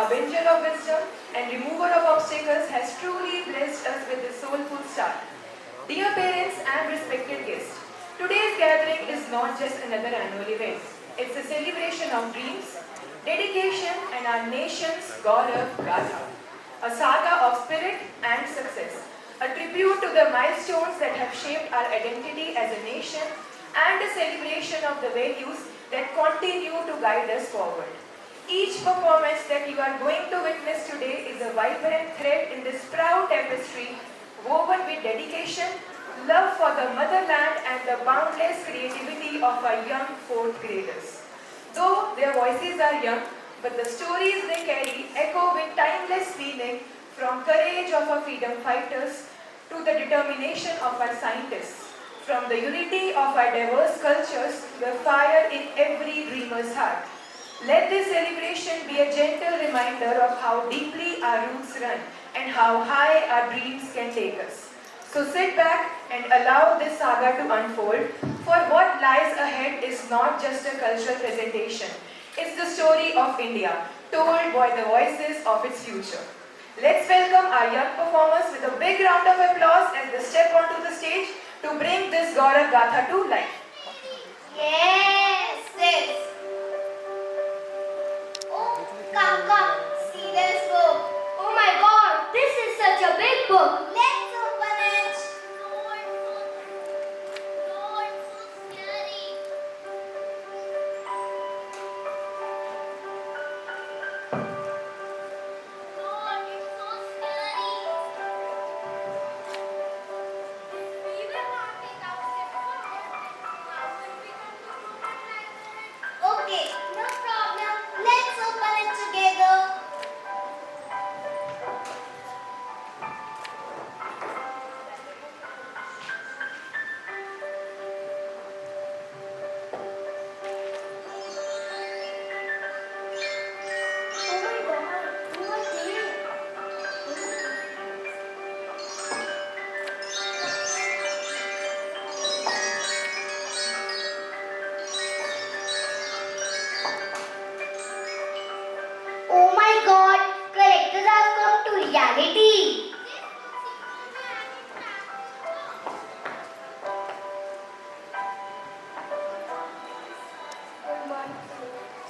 harbinger of wisdom and remover of obstacles, has truly blessed us with this soulful start. Dear parents and respected guests, today's gathering is not just another annual event. It's a celebration of dreams, dedication, and our nation's Gaurav Gatha, a saga of spirit and success, a tribute to the milestones that have shaped our identity as a nation, and a celebration of the values that continue to guide us forward. Each performance that you are going to witness today is a vibrant thread in this proud tapestry, woven with dedication, love for the motherland, and the boundless creativity of our young fourth graders. Though their voices are young, but the stories they carry echo with timeless meaning, from courage of our freedom fighters to the determination of our scientists, from the unity of our diverse cultures to the fire in every dreamer's heart. Let this celebration be a gentle reminder of how deeply our roots run and how high our dreams can take us. So sit back and allow this saga to unfold, for what lies ahead is not just a cultural presentation. It's the story of India, told by the voices of its future. Let's welcome our young performers with a big round of applause as they step onto the stage to bring this Gaurav Gatha to life. Yes, sis. Oh, come, see this book. Oh my God, this is such a big book. Let's open it. Lord, so scary. Lord, it's so scary. We will not take our step forward. How will we come to human like that? Okay, no problem. Let's open it together. Oh my God, who was there? Oh my God, characters have come to reality.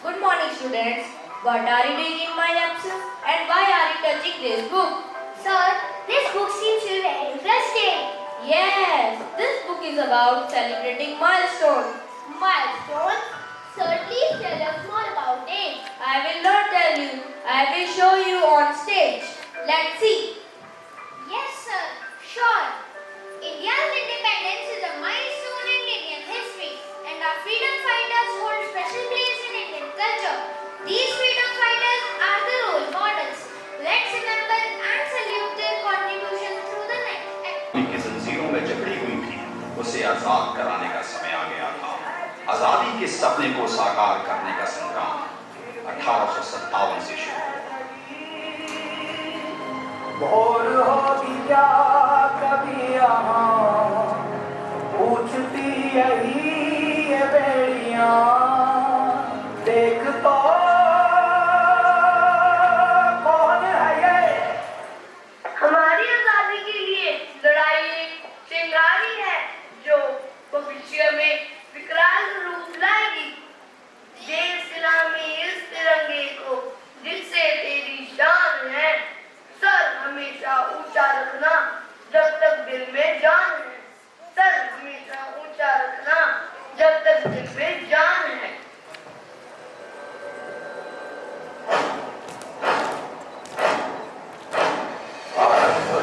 Good morning, students. What are you doing in my absence and why are you touching this book? Sir, this book seems very interesting. Yes, this book is about celebrating milestones. Milestones? Sir, please tell us more about it. I will not tell you. I will show you on stage. Let's see. Yes, sir, sure. India's independence is a milestone in Indian history, and our freedom fighters hold special place in Indian culture. These freedom fighters are the role models. Let's remember and salute their contribution through the next act. की जंजीरों में जकड़ी हुई थी, उसे आजाद कराने का समय आ गया था। आजादी के सपने को साकार करने का संग्राम 1857 से शुरू हुआ। भोर होगी क्या कभी यहाँ पूछती यही ये बेड़ियाँ देख तो कौन है ये हमारी आजादी के लिए लड़ाई एक चिंगारी है जो भविष्य में विकराल रूप लाएगी। देश सलामी इस तिरंगे को जिससे तेरी शान है। सर हमेशा ऊंचा रखना जब तक दिल में जान है। सर हमेशा ऊंचा रखना जब तक दिल में जान है।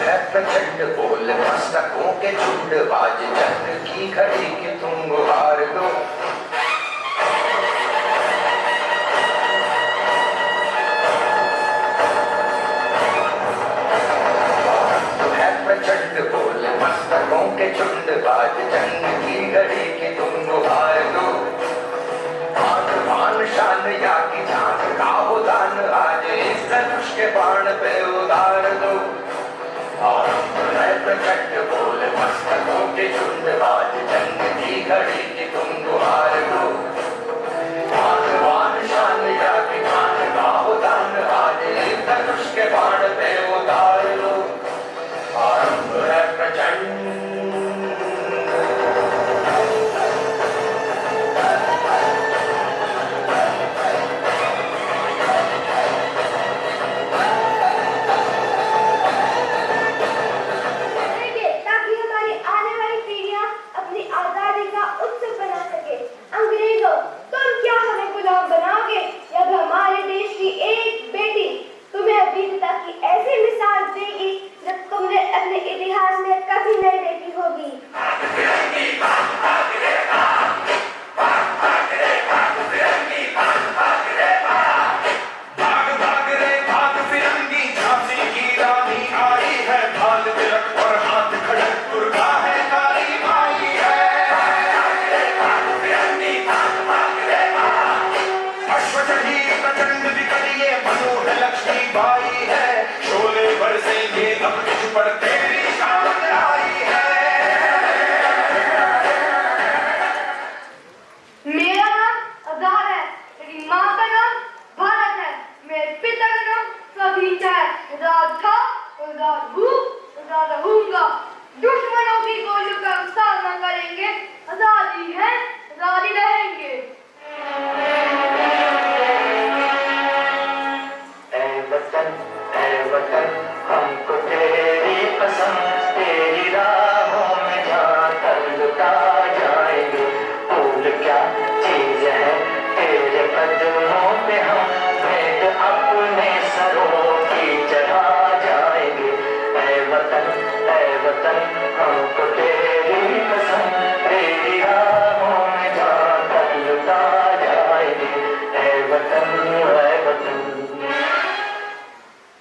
है प्रचंड बोल मस्तकों के झुंड बाज चंद्र की घड़ी की तुम गुहार दो। है प्रचंड बोल मस्तकों के झुंड बाज चंद्र की घड़ी की तुम गुहार दो। आन शान या की जान का हो दान आज इस धनुष के बाण पे उतार दो। प्रचंड बोल मस्तकों के झुंड बाज जंग की घड़ी की तुम गुहार दो। आसमान शान या की खान का हो दान आज पर तेरी शान आई है। मेरा नाम आजाद है, मेरी माँ का नाम भारत है, मेरे पिता का नाम स्वाधीन है। आजाद था, आजाद हूँ, आजाद रहूंगा। दुश्मनों की गोलियों का सामना करेंगे, आजादी है, आजादी रहेंगे। ऐ वतन हमको तेरी कसम, तेरी राहों में जाकर लुटा जाएंगे। फूल क्या चीज है तेरे कदमों पे, हम भेंट अपने सरों की चढ़ा जाएंगे। ऐ वतन हमको तेरी कसम, तेरी राहों में जाकर लुटा जाएंगे। ऐ वतन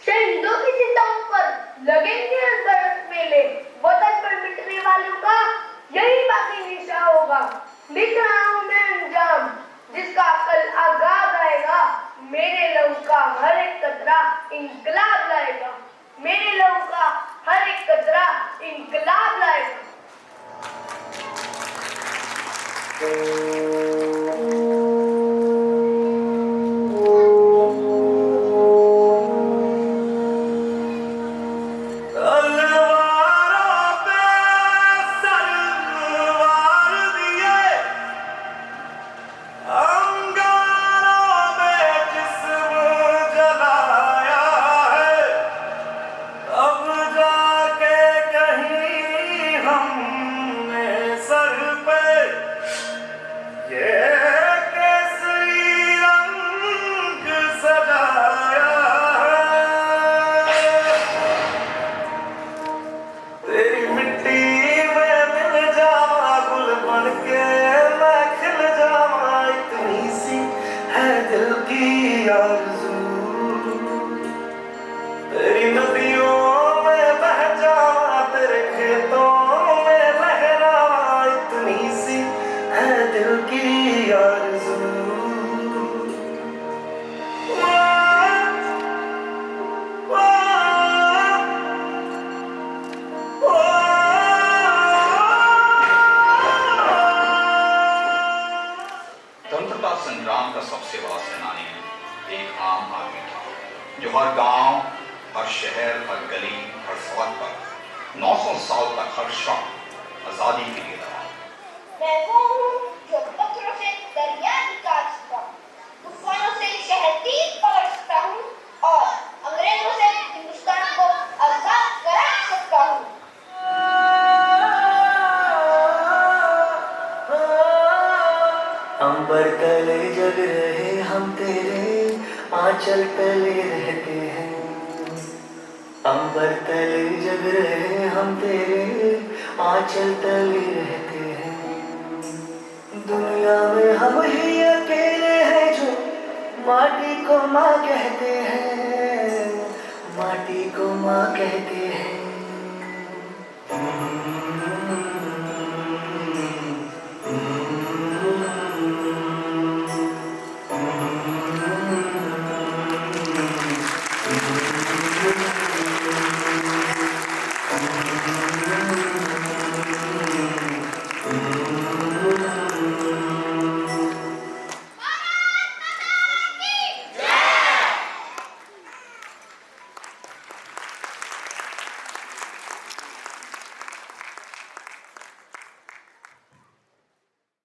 शहीदों की चिताओं पर लगेंगे अनगिनत मेले, वतन पर मिटने वालों का यही बाकी निशा होगा। लिख रहा हूँ मैं अंजाम, जिसका कल आगाज आएगा। मेरे लहू का हर एक कतरा इंकलाब लाएगा, मेरे लहू का हर एक कतरा इंकलाब लाएगा। स्वतंत्रता संग्राम का सबसे बड़ा सेनानी एक आम आदमी था, जो हर गांव, हर शहर, हर गली, हर सड़क पर 900 साल तक हर क्षण आजादी के लिए लड़ा। मैं वो हूँ जो पत्थरों से दरिया निकाल सकता हूँ, तूफानों से शहर तीर पकड़ सकता हूँ और अंग्रेजों से हिंदुस्तान को आजाद करा सकता हूँ। अंबर तले जग रहे हम तेरे आंचल तले रहते हैं। अंबर तले जग रहे हम तेरे आंचल तले रहते हैं। दुनिया में हम ही अकेले हैं जो माटी को माँ कहते हैं, माटी को माँ कहते हैं।